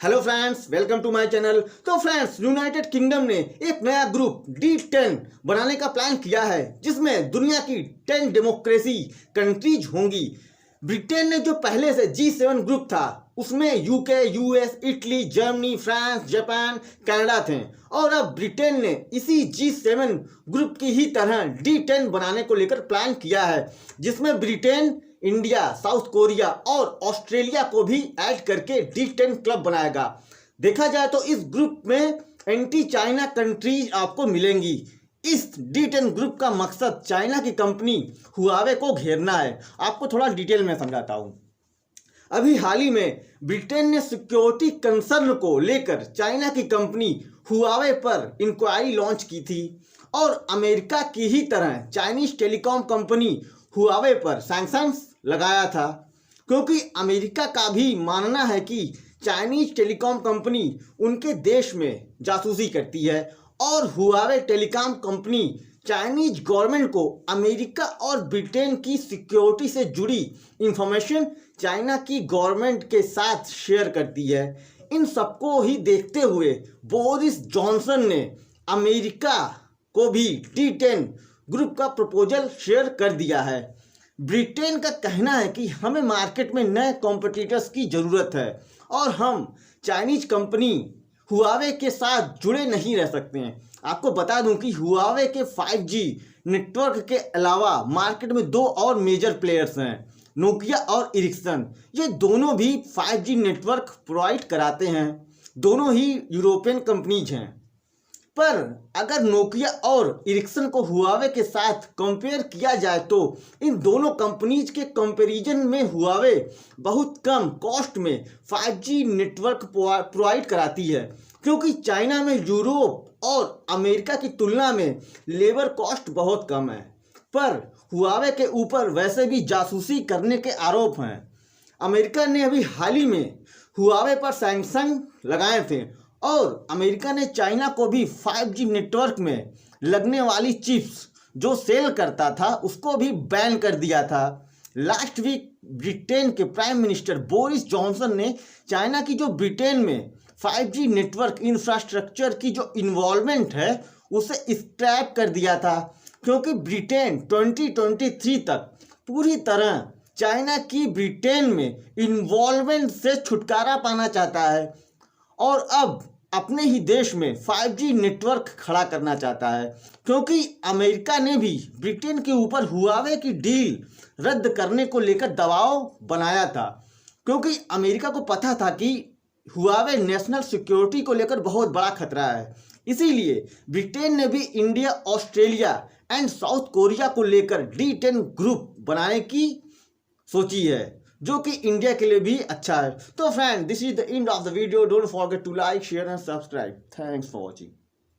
Hello friends, welcome to my channel. तो friends, United Kingdom ने एक नया ग्रुप D10 बनाने का प्लान किया है, जिसमें दुनिया की 10 डेमोक्रेसी कंट्रीज होंगी। ब्रिटेन ने जो पहले से G7 ग्रुप था, उसमें UK, US, Italy, Germany, France, Japan, Canada थे। और अब ब्रिटेन ने इसी G7 ग्रुप की ही तरह D10 बनाने को लेकर प्लान किया है, जिसमें ब्रिटेन, इंडिया, साउथ कोरिया और ऑस्ट्रेलिया को भी ऐड करके D10 क्लब बनाएगा। देखा जाए तो इस ग्रुप में एंटी चाइना कंट्रीज आपको मिलेंगी। इस D10 ग्रुप का मकसद चाइना की कंपनी हुआवे को घेरना है। आपको थोड़ा डिटेल में समझाता हूँ। अभी हाल ही में ब्रिटेन ने सिक्योरिटी कंसर्न को लेकर चाइना की कंपनी हुआवे पर इंक्वायरी लॉन्च की थी और अमेरिका की ही तरह चाइनीज टेलीकॉम कंपनी हुआवे पर सैंक्शंस लगाया था, क्योंकि अमेरिका का भी मानना है कि चाइनीज टेलीकॉम कंपनी उनके देश में जासूसी करती है और Huawei telecom company Chinese government को अमेरिका और ब्रिटेन की सिक्योरिटी से जुड़ी इंफॉर्मेशन चाइना की गवर्नमेंट के साथ शेयर करती है। इन सबको ही देखते हुए बोरिस जॉनसन ने अमेरिका को भी D10 ग्रुप का प्रपोजल शेयर कर दिया है। ब्रिटेन का कहना है कि हमें मार्केट में नए कॉम्पिटिटर्स की ज़रूरत है और हम चाइनीज कंपनी हुआवे के साथ जुड़े नहीं रह सकते हैं। आपको बता दूं कि हुआवे के 5G नेटवर्क के अलावा मार्केट में दो और मेजर प्लेयर्स हैं, नोकिया और इरिक्सन। ये दोनों भी 5G नेटवर्क प्रोवाइड कराते हैं। दोनों ही यूरोपियन कंपनीज हैं। पर अगर नोकिया और इरिक्सन को हुआवे के साथ कंपेयर किया जाए तो इन दोनों कंपनीज के कंपैरिजन में हुआवे बहुत कम कॉस्ट में 5G नेटवर्क प्रोवाइड कराती है, क्योंकि चाइना में यूरोप और अमेरिका की तुलना में लेबर कॉस्ट बहुत कम है। पर हुआवे के ऊपर वैसे भी जासूसी करने के आरोप हैं। अमेरिका ने अभी हाल ही में हुआवे पर सैंक्शन लगाए थे और अमेरिका ने चाइना को भी 5G नेटवर्क में लगने वाली चिप्स जो सेल करता था उसको भी बैन कर दिया था। लास्ट वीक ब्रिटेन के प्राइम मिनिस्टर बोरिस जॉनसन ने चाइना की जो ब्रिटेन में 5G नेटवर्क इंफ्रास्ट्रक्चर की जो इन्वॉल्वमेंट है उसे स्क्रैप कर दिया था, क्योंकि ब्रिटेन 2023 तक पूरी तरह चाइना की ब्रिटेन में इन्वॉल्वमेंट से छुटकारा पाना चाहता है और अब अपने ही देश में 5G नेटवर्क खड़ा करना चाहता है, क्योंकि अमेरिका ने भी ब्रिटेन के ऊपर हुआवे की डील रद्द करने को लेकर दबाव बनाया था, क्योंकि अमेरिका को पता था कि हुआवे नेशनल सिक्योरिटी को लेकर बहुत बड़ा खतरा है। इसीलिए ब्रिटेन ने भी India, Australia and south Korea को लेकर D10 ग्रुप बनाने की सोची है, जो कि इंडिया के लिए भी अच्छा है। तो friend, this is the end of the video. Don't forget to like, share and subscribe. Thanks for watching.